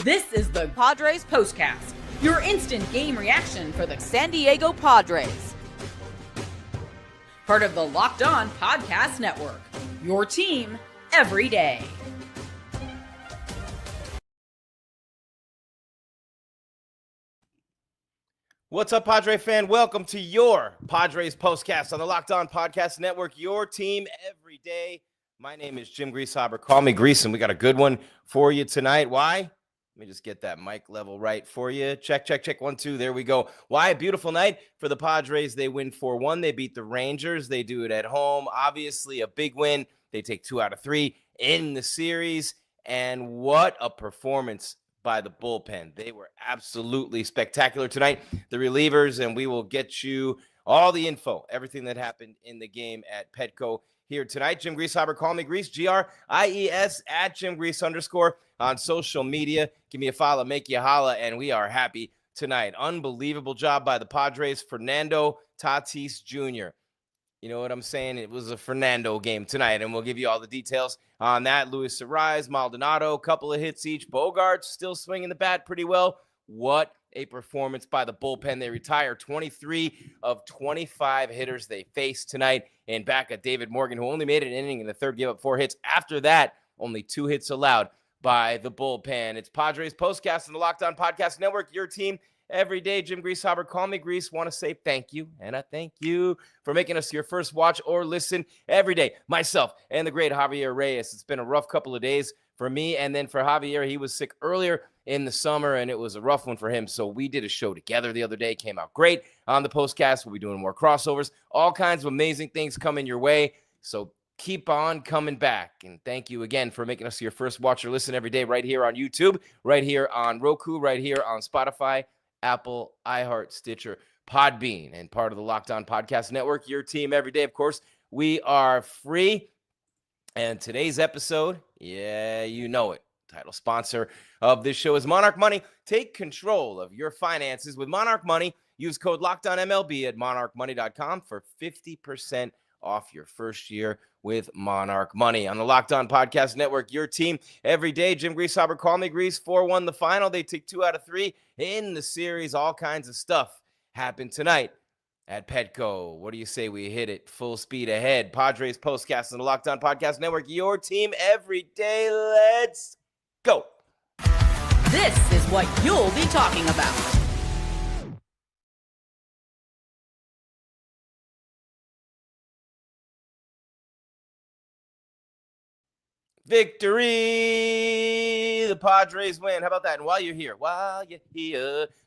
This is the Padres POSTCAST, your instant game reaction for the San Diego Padres. Part of the Locked On Podcast Network, your team every day. What's up, Padre fan? Welcome to your Padres POSTCAST on the Locked On Podcast Network, your team every day. My name is Jim Grieshaber. Call me Grease, and we got a good one for you tonight. Why? Let me just get that mic level right for you. Check, check, check. 1, 2. There we go. Why? A beautiful night for the Padres. They win 4-1. They beat the Rangers. They do it at home. Obviously, a big win. They take 2 out of 3 in the series. And what a performance by the bullpen. They were absolutely spectacular tonight. The relievers, and we will get you all the info, everything that happened in the game at Petco here tonight. Jim Grieshaber, call me Grease, G-R-I-E-S, at Jim Grease _ on social media. Give me a follow, make you holla, and we are happy tonight. Unbelievable job by the Padres. Fernando Tatis Jr. You know what I'm saying? It was a Fernando game tonight, and we'll give you all the details on that. Luis Arraez, Maldonado, a couple of hits each. Bogarts still swinging the bat pretty well. What a performance by the bullpen. They retire 23 of 25 hitters they faced tonight. And back at David Morgan, who only made an inning in the third, gave up 4 hits. After that, only 2 hits allowed by the bullpen. It's Padres POSTCAST on the Locked On Podcast Network, your team every day. Jim Grieshaber, call me Grease. Want to say thank you, and I thank you for making us your first watch or listen every day. Myself and the great Javier Reyes. It's been a rough couple of days for me, and then for Javier, he was sick earlier in the summer, and it was a rough one for him. So we did a show together the other day. Came out great on the POSTCAST. We'll be doing more crossovers, all kinds of amazing things coming your way. So keep on coming back. And thank you again for making us your first watch or listen every day right here on YouTube, right here on Roku, right here on Spotify, Apple, iHeart, Stitcher, Podbean, and part of the Locked On Podcast Network, your team every day. Of course, we are free. And today's episode, yeah, you know it. Title sponsor of this show is Monarch Money. Take control of your finances with Monarch Money. Use code LOCKEDONMLB at monarchmoney.com for 50% off your first year with Monarch Money. On the Locked On Podcast Network, your team every day. Jim Grieshaber, call me Grease. 4-1 the final. They take 2 out of 3 in the series. All kinds of stuff happened tonight at Petco. What do you say we hit it full speed ahead? Padres POSTCAST on the Locked On Podcast Network, your team every day. Let's go. This is what you'll be talking about. Victory! The Padres win. How about that? And while you're here,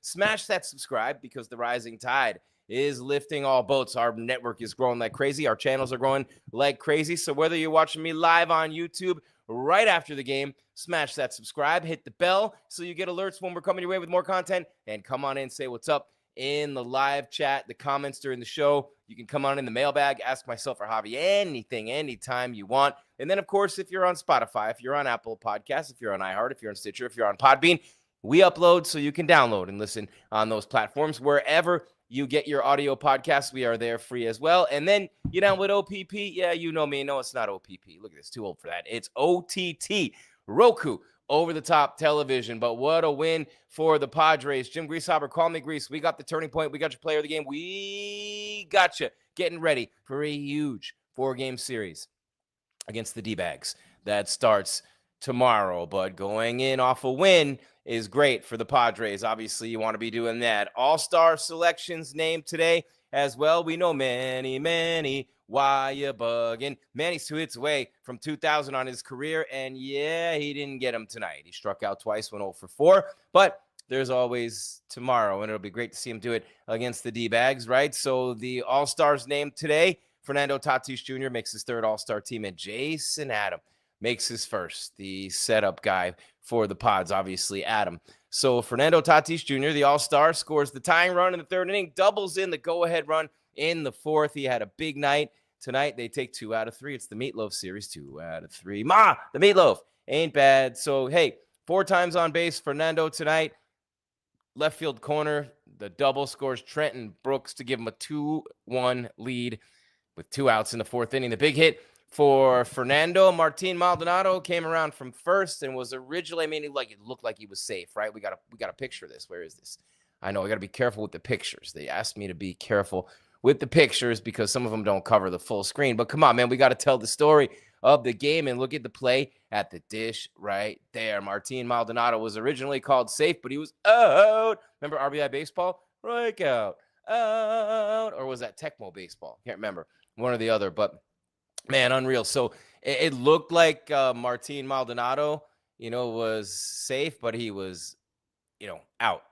smash that subscribe, because the rising tide is lifting all boats. Our network is growing like crazy. Our channels are growing like crazy. So whether you're watching me live on YouTube right after the game, smash that subscribe, hit the bell so you get alerts when we're coming your way with more content, and come on in, say what's up in the live chat, the comments during the show. You can come on in the mailbag, ask myself or Javi anything, anytime you want. And then, of course, if you're on Spotify, if you're on Apple Podcasts, if you're on iHeart, if you're on Stitcher, if you're on Podbean, we upload so you can download and listen on those platforms. Wherever you get your audio podcasts, we are there free as well. And then you download OPP. Yeah, you know me. No, it's not OPP. Look at this. Too old for that. It's OTT. Roku. Over-the-top television. But what a win for the Padres. Jim Grieshaber, call me Grease. We got the turning point. We got your player of the game. We got you getting ready for a huge 4-game series against the D-Bags that starts tomorrow. But going in off a win is great for the Padres. Obviously, you want to be doing that. All-star selections named today as well. We know many. Why you bugging? Manny's 2 hits away from 2,000 on his career, and yeah, he didn't get him tonight. He struck out twice, went 0 for 4, but there's always tomorrow, and it'll be great to see him do it against the D-Bags, right? So the All-Stars named today, Fernando Tatis Jr. makes his 3rd All-Star team, and Jason Adam makes his 1st, the setup guy for the Pods, obviously, Adam. So Fernando Tatis Jr., the All-Star, scores the tying run in the 3rd inning, doubles in the go-ahead run in the 4th. He had a big night. Tonight, they take 2 out of 3. It's the Meatloaf series, 2 out of 3. The Meatloaf ain't bad. So, hey, 4 times on base, Fernando tonight. Left field corner, the double scores Trenton Brooks to give him a 2-1 lead with 2 outs in the 4th inning. The big hit for Fernando. Martin Maldonado came around from first and was originally, it looked like he was safe, right? We got to picture this. Where is this? I know I got to be careful with the pictures. They asked me to be careful with the pictures because some of them don't cover the full screen. But come on, man, we got to tell the story of the game and look at the play at the dish right there. Martin Maldonado was originally called safe, but he was out. Remember RBI baseball? Strikeout, out. Or was that Tecmo baseball? Can't remember. One or the other, but man, unreal. So it looked like Martin Maldonado, was safe, but he was, out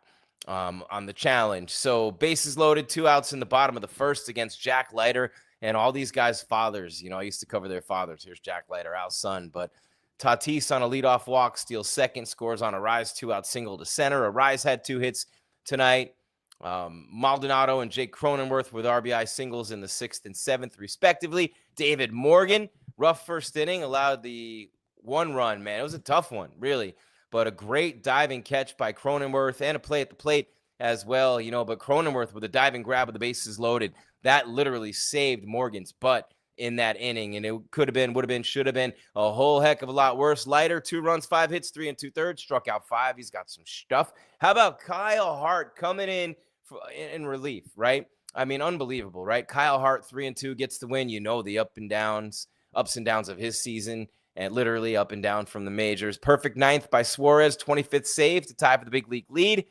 on the challenge. So bases loaded, 2 outs in the bottom of the first against Jack Leiter and all these guys' fathers. I used to cover their fathers. Here's Jack Leiter, Al's son. But Tatis on a leadoff walk, steals second, scores on a Rise 2-out single to center. A Rise had 2 hits tonight. Maldonado and Jake Cronenworth with RBI singles in the 6th and 7th, respectively. David Morgan, rough first inning, allowed the 1 run, man. It was a tough one, really. But a great diving catch by Cronenworth and a play at the plate as well, But Cronenworth with a diving grab with the bases loaded, that literally saved Morgan's butt in that inning. And it could have been, would have been, should have been a whole heck of a lot worse. Leiter, 2 runs, 5 hits, 3 2/3, struck out 5. He's got some stuff. How about Kyle Hart coming in relief, right? Unbelievable, right? Kyle Hart, 3-2, gets the win. The ups and downs of his season, and literally up and down from the majors. Perfect 9th by Suarez, 25th save to tie for the big league lead.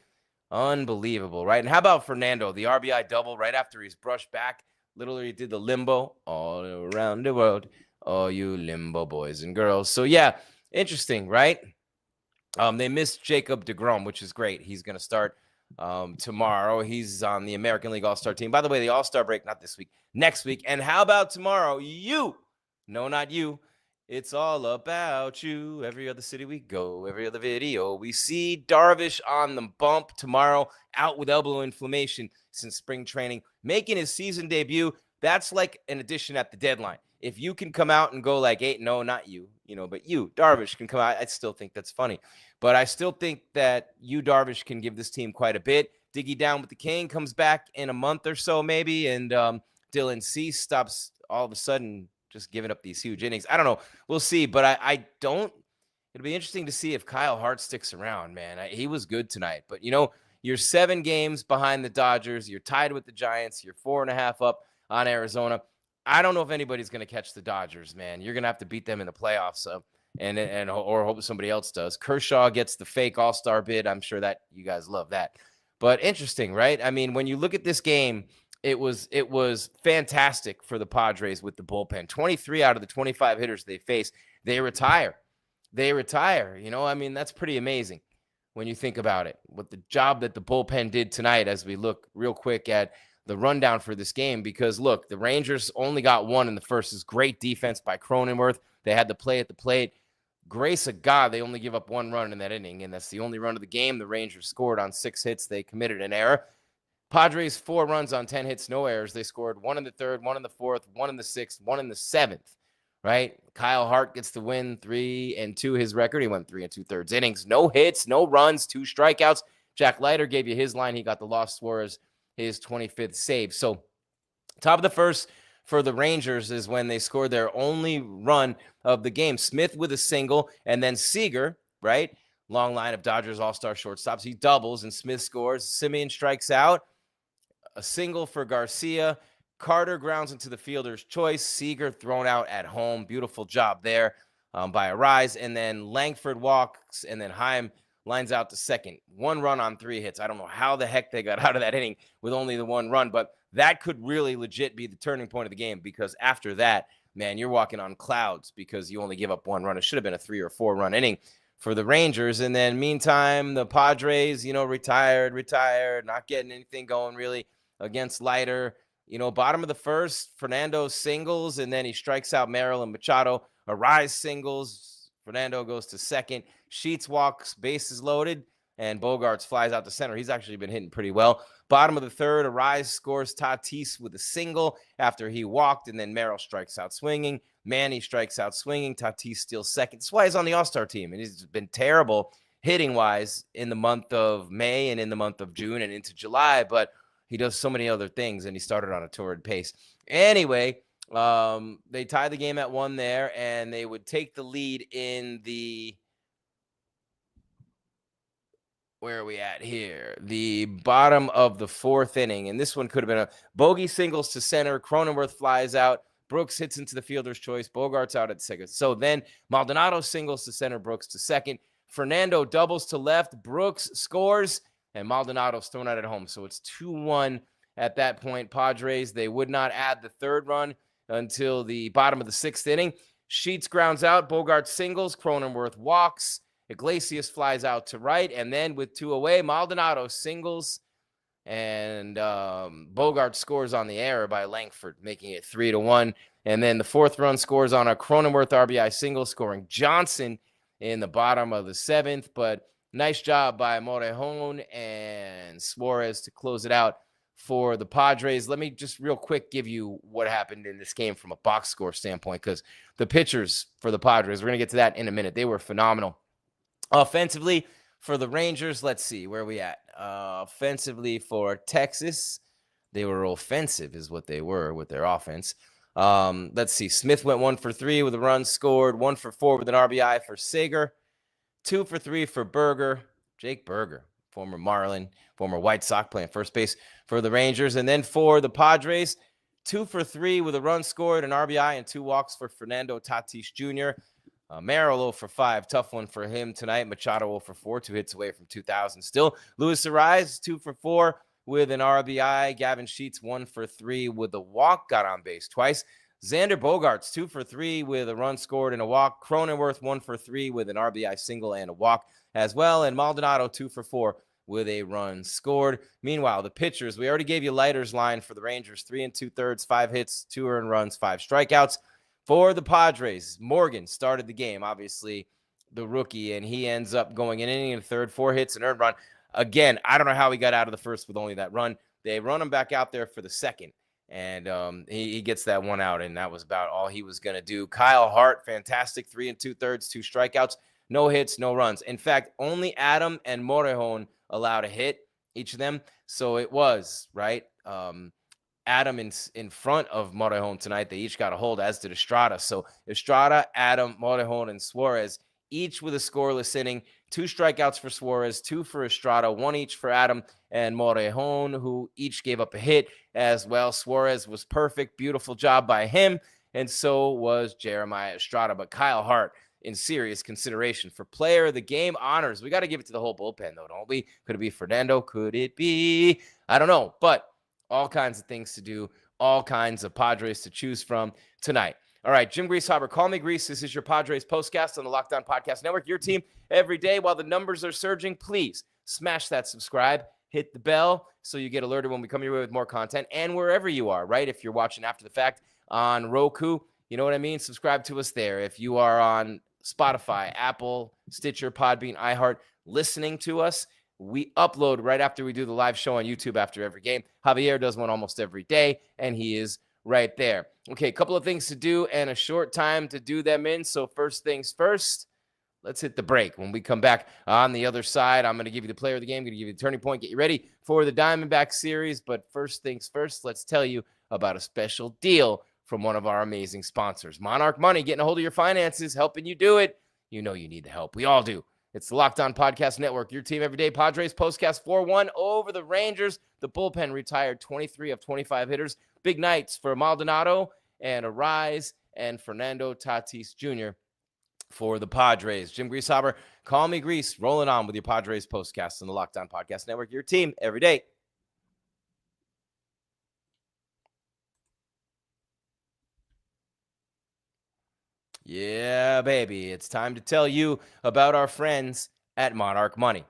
Unbelievable, right? And how about Fernando, the RBI double right after he's brushed back? Literally did the limbo all around the world. All you limbo boys and girls. So, yeah, interesting, right? They missed Jacob deGrom, which is great. He's going to start tomorrow. He's on the American League All-Star team. By the way, the All-Star break, not this week, next week. And how about tomorrow? No, not you. It's all about you. Every other city we go, every other video we see. Darvish on the bump tomorrow, out with elbow inflammation since spring training, making his season debut. That's like an addition at the deadline. If you can come out and go like 8-0, not you, but you, Darvish, can come out. I still think that's funny. But I still think that Darvish, can give this team quite a bit. Diggy down with the King comes back in a month or so maybe, and Dylan Cease stops all of a sudden just giving up these huge innings. I don't know. We'll see. But I don't – it'll be interesting to see if Kyle Hart sticks around, man. He was good tonight. But, you're 7 games behind the Dodgers. You're tied with the Giants. You're 4.5 up on Arizona. I don't know if anybody's going to catch the Dodgers, man. You're going to have to beat them in the playoffs or hope somebody else does. Kershaw gets the fake all-star bid. I'm sure that you guys love that. But interesting, right? When you look at this game – It was fantastic for the Padres with the bullpen. 23 out of the 25 hitters they face, they retire. That's pretty amazing when you think about it. What the job that the bullpen did tonight, as we look real quick at the rundown for this game, because look, the Rangers only got 1 in the first. Is great defense by Cronenworth. They had the play at the plate. Grace of God, they only give up 1 run in that inning, and that's the only run of the game. The Rangers scored on 6 hits. They committed an error. Padres 4 runs on 10 hits, no errors. They scored 1 in the 3rd, 1 in the 4th, 1 in the 6th, 1 in the 7th, right? Kyle Hart gets the win, 3-2 his record. He went 3 2/3 innings, no hits, no runs, 2 strikeouts. Jack Leiter gave you his line. He got the loss. Suarez, his 25th save. So top of the first for the Rangers is when they scored their only run of the game. Smith with a single, and then Seager, right? Long line of Dodgers all-star shortstops. He doubles, and Smith scores. Simeon strikes out. A single for Garcia. Carter grounds into the fielder's choice. Seager thrown out at home. Beautiful job there by Arise. And then Langford walks, and then Heim lines out to second. 1 run on 3 hits. I don't know how the heck they got out of that inning with only the 1 run, but that could really legit be the turning point of the game, because after that, man, you're walking on clouds because you only give up 1 run. It should have been a 3 or 4 run inning for the Rangers. And then meantime, the Padres, retired, not getting anything going really against Leiter. Bottom of the first, Fernando singles, and then he strikes out Merrill and Machado. Arise singles. Fernando goes to second. Sheets walks, bases loaded, and Bogarts flies out to center. He's actually been hitting pretty well. Bottom of the 3rd, Arise scores Tatis with a single after he walked, and then Merrill strikes out swinging. Manny strikes out swinging. Tatis steals second. That's why he's on the All-Star team, and he's been terrible hitting-wise in the month of May and in the month of June and into July, but he does so many other things, and he started on a torrid pace. Anyway, They tied the game at 1 there, and they would take the lead in the where are we at here? The bottom of the 4th inning. And this one could have been a bogey singles to center. Cronenworth flies out. Brooks hits into the fielder's choice. Bogart's out at second. So then Maldonado singles to center, Brooks to second. Fernando doubles to left. Brooks scores, and Maldonado's thrown out at home. So it's 2-1 at that point. Padres, they would not add the 3rd run until the bottom of the 6th inning. Sheets grounds out. Bogart singles. Cronenworth walks. Iglesias flies out to right, and then with 2 away, Maldonado singles, and Bogart scores on the error by Langford, making it 3-1. And then the 4th run scores on a Cronenworth RBI single, scoring Johnson in the bottom of the 7th. But nice job by Morejon and Suarez to close it out for the Padres. Let me just real quick give you what happened in this game from a box score standpoint, because the pitchers for the Padres, we're going to get to that in a minute, they were phenomenal. Offensively, for the Rangers, let's see, where are we at? Offensively for Texas, they were offensive is what they were with their offense. Let's see, Smith went 1 for 3 with a run scored, 1 for 4 with an RBI for Sager, 2 for 3 for Berger, Jake Berger, former Marlin, former White Sox, playing first base for the Rangers. And then for the Padres, 2 for 3 with a run scored, an RBI, and 2 walks for Fernando Tatis Jr., Merrill 0 for 5, tough one for him tonight. Machado 0 for 4, 2 hits away from 2,000 still. Luis Ariz 2 for 4 with an RBI. Gavin Sheets 1 for 3 with a walk, got on base twice. Xander Bogaerts 2 for 3 with a run scored and a walk. Cronenworth 1 for 3 with an RBI single and a walk as well. And Maldonado 2 for 4 with a run scored. Meanwhile, the pitchers, we already gave you Leiter's line for the Rangers, 3 2/3, 5 hits, 2 earned runs, 5 strikeouts. For the Padres, Morgan started the game, obviously the rookie, and he ends up going an inning and a third, 4 hits, an earned run. Again, I don't know how he got out of the first with only that run. They run him back out there for the second, and he gets that one out, and that was about all he was going to do. Kyle Hart, fantastic, 3 2/3, 2 strikeouts, no hits, no runs. In fact, only Adam and Morejon allowed a hit, each of them. So it was, right, Adam in front of Morejon tonight. They each got a hold, as did Estrada. So Estrada, Adam, Morejon, and Suarez, each with a scoreless inning. 2 strikeouts for Suarez, 2 for Estrada, 1 each for Adam and Morejon, who each gave up a hit as well. Suarez was perfect. Beautiful job by him. And so was Jeremiah Estrada. But Kyle Hart in serious consideration for player of the game honors. We got to give it to the whole bullpen, though, don't we? Could it be Fernando? Could it be? I don't know. But all kinds of things to do, all kinds of Padres to choose from tonight. All right, Jim Grieshaber, call me Grease. This is your Padres postcast on the Locked On Podcast Network. Your team every day. While the numbers are surging, please smash that subscribe, hit the bell so you get alerted when we come your way with more content. And wherever you are, right? If you're watching after the fact on Roku, you know what I mean? Subscribe to us there. If you are on Spotify, Apple, Stitcher, Podbean, iHeart, listening to us, we upload right after we do the live show on YouTube after every game. Javier does one almost every day, and he is right there. Okay, a couple of things to do and a short time to do them in. So first things first, let's hit the break. When we come back on the other side, I'm going to give you the player of the game. I'm going to give you the turning point. Get you ready for the Diamondback series. But first things first, let's tell you about a special deal from one of our amazing sponsors. Monarch Money, getting a hold of your finances, helping you do it. You know you need the help. We all do. It's the Locked On Podcast Network, your team every day. Padres postcast 4-1 over the Rangers. The bullpen retired 23 of 25 hitters. Big nights for Maldonado and Ariz and Fernando Tatis Jr. for the Padres. Jim Grieshaber, call me Grease, rolling on with your Padres postcast on the Locked On Podcast Network, your team every day. Yeah, baby. It's time to tell you about our friends at Monarch Money.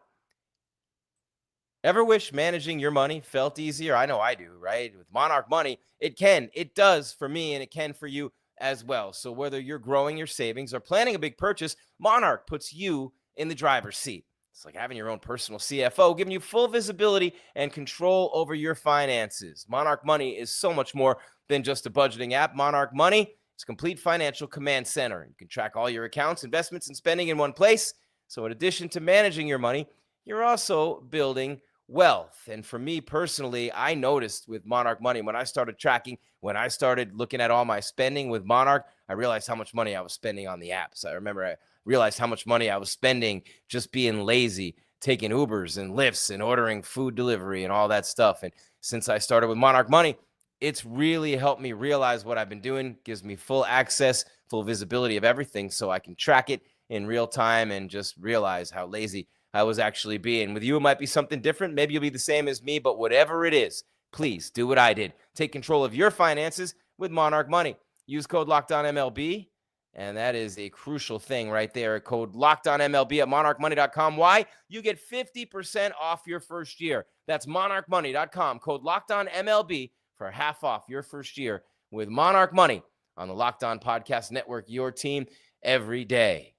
Ever wish managing your money felt easier? I know I do, right? With Monarch Money, it does for me, and it can for you as well. So whether you're growing your savings or planning a big purchase, Monarch puts you in the driver's seat. It's like having your own personal CFO, giving you full visibility and control over your finances. Monarch Money is so much more than just a budgeting app. Monarch Money, it's a complete financial command center. You can track all your accounts, investments, and spending in one place. So in addition to managing your money, you're also building wealth. And for me personally, I noticed with Monarch Money, when I started tracking, when I started looking at all my spending with Monarch, I realized how much money I was spending on the apps. I remember I realized how much money I was spending just being lazy, taking Ubers and Lyfts and ordering food delivery and all that stuff. And since I started with Monarch Money, it's really helped me realize what I've been doing, gives me full access, full visibility of everything so I can track it in real time and just realize how lazy I was actually being. With you, it might be something different. Maybe you'll be the same as me, but whatever it is, please do what I did. Take control of your finances with Monarch Money. Use code LOCKEDONMLB, and that is a crucial thing right there. Code LOCKEDONMLB at monarchmoney.com. Why? You get 50% off your first year. That's monarchmoney.com. Code LOCKEDONMLB for half off your first year with Monarch Money on the Locked On Podcast Network, your team every day.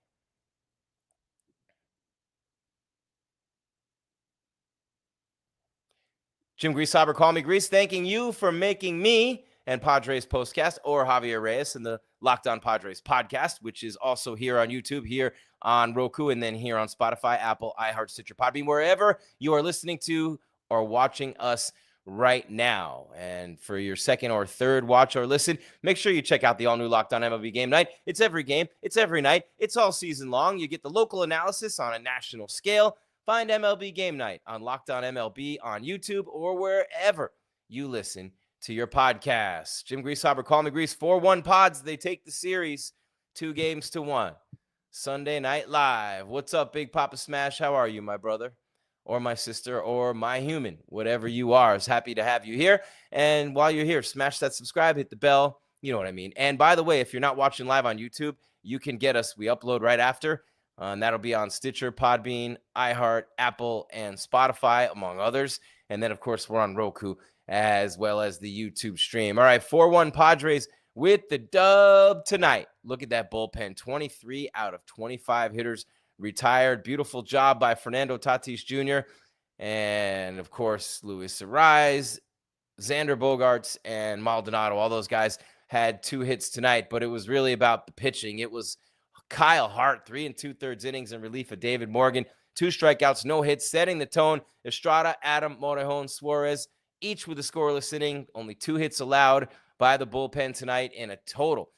Jim Grieshaber, call me Grease, thanking you for making me and Padres Postcast, or Javier Reyes and the Locked On Padres podcast, which is also here on YouTube, here on Roku, and then here on Spotify, Apple, iHeart, Stitcher, Podbean, wherever you are listening to or watching us right now. And for your second or third watch or listen, make sure you check out the all-new Locked On MLB Game Night. It's every game. It's every night. It's all season long. You get the local analysis on a national scale. Find MLB Game Night on Locked On MLB on YouTube or wherever you listen to your podcasts. Jim Grieshaber, call me Grease. 4-1 Pods. They take the series 2-1. Sunday Night Live. What's up, Big Papa Smash? How are you, my brother? Or my sister, or my human, whatever you are. Is happy to have you here. And while you're here, smash that subscribe, hit the bell. You know what I mean. And by the way, if you're not watching live on YouTube, you can get us. We upload right after. And that'll be on Stitcher, Podbean, iHeart, Apple, and Spotify, among others. And then, of course, we're on Roku as well as the YouTube stream. All right, 4-1 Padres with the dub tonight. Look at that bullpen. 23 out of 25 hitters retired. Beautiful job by Fernando Tatis Jr. And, of course, Luis Ariz, Xander Bogaerts, and Maldonado. All those guys had 2 hits tonight, but it was really about the pitching. It was Kyle Hart, 3 2/3 innings in relief of David Morgan. 2 strikeouts, no hits, setting the tone. Estrada, Adam, Morejon, Suarez, each with a scoreless inning. Only 2 hits allowed by the bullpen tonight in a total.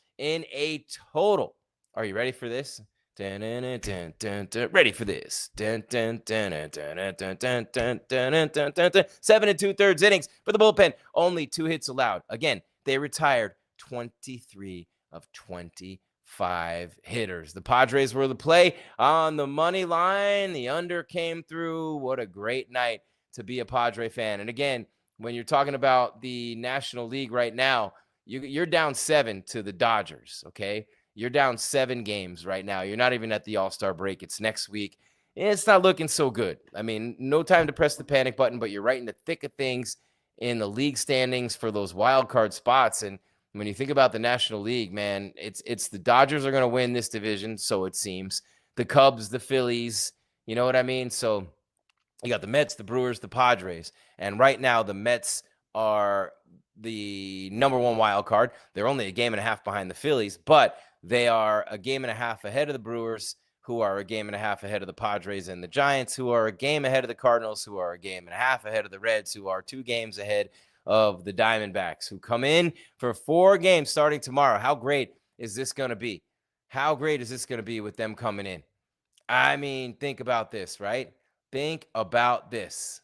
Are you ready for this? Ready for this. 7 2/3 innings for the bullpen. Only 2 hits allowed. Again, they retired 23 of 25 hitters. The Padres were the play on the money line. The under came through. What a great night to be a Padre fan. And again, when you're talking about the National League right now, you're down 7 to the Dodgers, okay? You're down 7 games right now. You're not even at the All-Star break. It's next week. It's not looking so good. I mean, no time to press the panic button, but you're right in the thick of things in the league standings for those wild card spots. And when you think about the National League, man, it's the Dodgers are going to win this division, so it seems. The Cubs, the Phillies, you know what I mean? So you got the Mets, the Brewers, the Padres. And right now, the Mets are the number 1 wild card. They're only a game and a half behind the Phillies, but they are a game and a half ahead of the Brewers, who are a game and a half ahead of the Padres, and the Giants, who are a game ahead of the Cardinals, who are a game and a half ahead of the Reds, who are 2 games ahead of the Diamondbacks, who come in for 4 games starting tomorrow. How great is this going to be? How great is this going to be with them coming in? I mean, think about this, right? Think about this.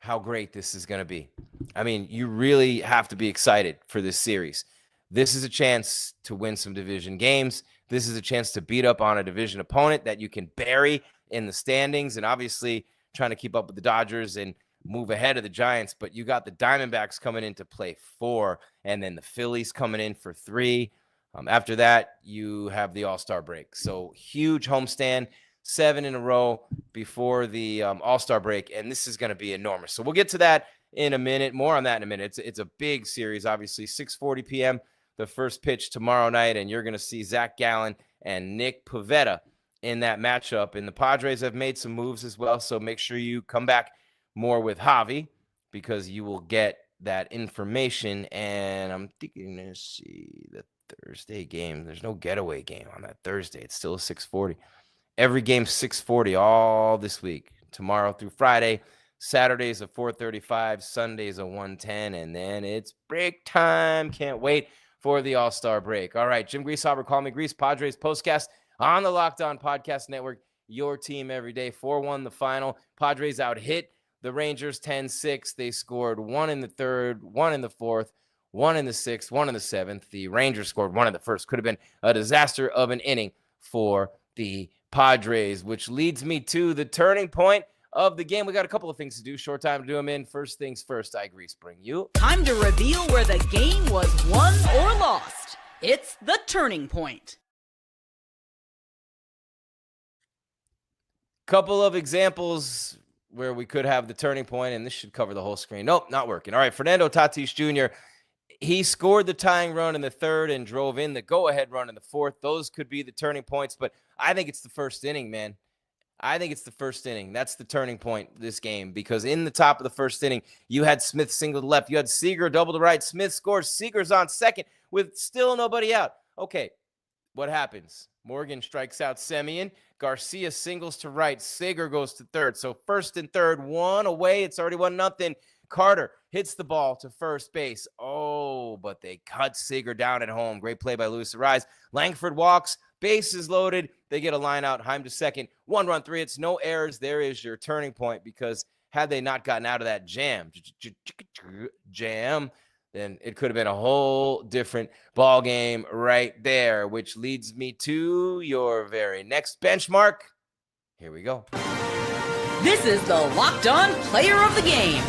How great this is going to be. I mean, you really have to be excited for this series. This is a chance to win some division games. This is a chance to beat up on a division opponent that you can bury in the standings, and obviously trying to keep up with the Dodgers and move ahead of the Giants. But you got the Diamondbacks coming in to play 4, and then the Phillies coming in for 3. After that, you have the All-Star break. So huge homestand, 7 in a row before the All-Star break, and this is going to be enormous. So we'll get to that in a minute. More on that in a minute. It's a big series, obviously. 6:40 p.m., the first pitch tomorrow night, and you're going to see Zach Gallen and Nick Pivetta in that matchup. And the Padres have made some moves as well, so make sure you come back more with Javi because you will get that information. And I'm thinking, let's see, the Thursday game. There's no getaway game on that Thursday. It's still a 6:40. Every game's 6:40 all this week, tomorrow through Friday. Saturdays at 4:35, Sundays at 1:10, and then it's break time. Can't wait for the All-Star break. All right, Jim Grieshaber, call me Grease, Padres postcast on the Locked On Podcast Network, your team every day. 4-1 the final. Padres out hit the Rangers 10-6. They scored 1 in the third, 1 in the fourth, 1 in the sixth, 1 in the seventh. The Rangers scored 1 in the first. Could have been a disaster of an inning for the Padres, which leads me to the turning point of the game. We got a couple of things to do. Short time to do them in. First things first, Grease, bring you. Time to reveal where the game was won or lost. It's the turning point. Couple of examples where we could have the turning point, and this should cover the whole screen. Nope, not working. All right, Fernando Tatis Jr., he scored the tying run in the third and drove in the go-ahead run in the fourth. Those could be the turning points, but I think it's the first inning, man. I think it's the first inning. That's the turning point this game, because in the top of the first inning, you had Smith single to left. You had Seager double to right. Smith scores. Seager's on second with still nobody out. Okay, what happens? Morgan strikes out Semien. Garcia singles to right. Seager goes to third. So first and third, one away. It's already 1-0. Carter hits the ball to first base. Oh, but they cut Seager down at home. Great play by Luis Ariz. Langford walks. Bases loaded. They get a line out. Heim to second. 1 run, 3 hits. No errors. There is your turning point, because had they not gotten out of that jam, then it could have been a whole different ball game right there, which leads me to your very next benchmark. Here we go. This is the Locked On Player of the Game.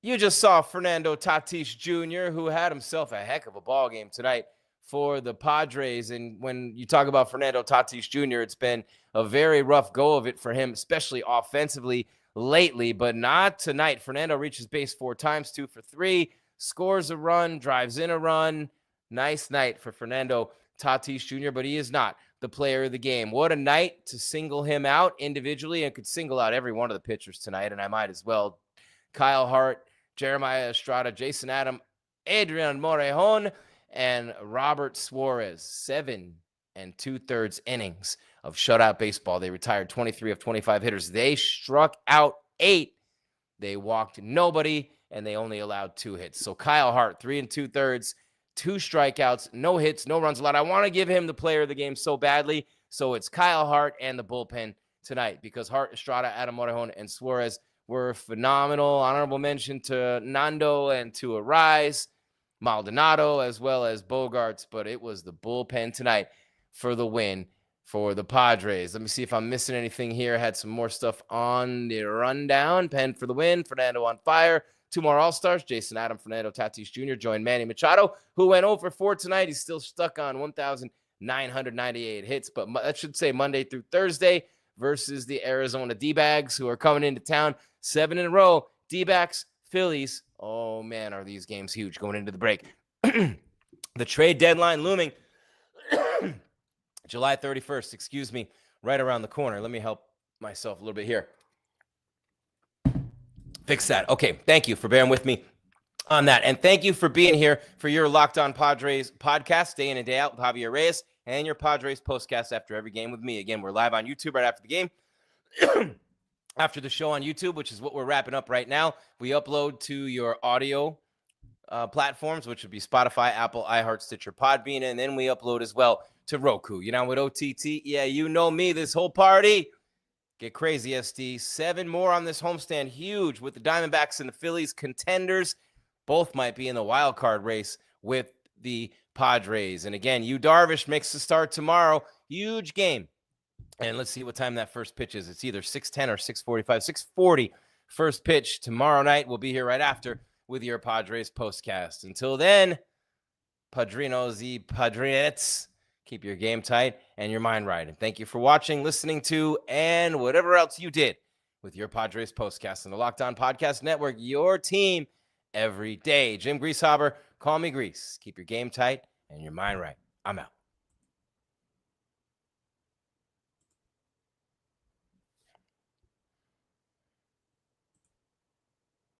You just saw Fernando Tatis Jr., who had himself a heck of a ball game tonight for the Padres. And when you talk about Fernando Tatis Jr., it's been a very rough go of it for him, especially offensively lately, but not tonight. Fernando reaches base 4 times, 2 for 3, scores a run, drives in a run. Nice night for Fernando Tatis Jr., but he is not the player of the game. What a night to single him out individually, and could single out every one of the pitchers tonight, and I might as well. Kyle Hart, Jeremiah Estrada, Jason Adam, Adrian Morejon, and Robert Suarez. 7 2/3 innings of shutout baseball. They retired 23 of 25 hitters. They struck out 8. They walked nobody, and they only allowed 2 hits. So Kyle Hart, 3 2/3, 2 strikeouts, no hits, no runs allowed. I want to give him the player of the game so badly. So it's Kyle Hart and the bullpen tonight, because Hart, Estrada, Adam Morejon, and Suarez were phenomenal. Honorable mention to Nando and to Ariz, Maldonado, as well as Bogarts, but it was the bullpen tonight for the win for the Padres. Let me see if I'm missing anything here. I had some more stuff on the rundown. Penn for the win. Fernando on fire. 2 more All-Stars. Jason Adam, Fernando Tatis Jr. joined Manny Machado, who went 0 for 4 tonight. He's still stuck on 1,998 hits, but that should say Monday through Thursday versus the Arizona D-Bags, who are coming into town 7 in a row. D-Backs, Phillies. Oh, man, are these games huge going into the break. The trade deadline looming. July 31st, excuse me, right around the corner. Let me help myself a little bit here. Fix that. Okay, thank you for bearing with me on that. And thank you for being here for your Locked On Padres podcast, day in and day out with Javier Reyes, and your Padres postcast after every game with me. Again, we're live on YouTube right after the game. After the show on YouTube, which is what we're wrapping up right now, we upload to your audio platforms, which would be Spotify, Apple, iHeart, Stitcher, Podbean, and then we upload as well to Roku. You know, with OTT, yeah, you know me, this whole party. Get crazy, SD. 7 more on this homestand. Huge with the Diamondbacks and the Phillies contenders. Both might be in the wild card race with the Padres. And again, Yu Darvish makes the start tomorrow. Huge game. And let's see what time that first pitch is. It's either 6:10 or 6:45. 6:40 first pitch tomorrow night. We'll be here right after with your Padres postcast. Until then, Padrinos y Padrinettes, keep your game tight and your mind right. And thank you for watching, listening to, and whatever else you did with your Padres postcast on the Locked On Podcast Network, your team every day. Jim Grieshaber, call me Grease. Keep your game tight and your mind right. I'm out.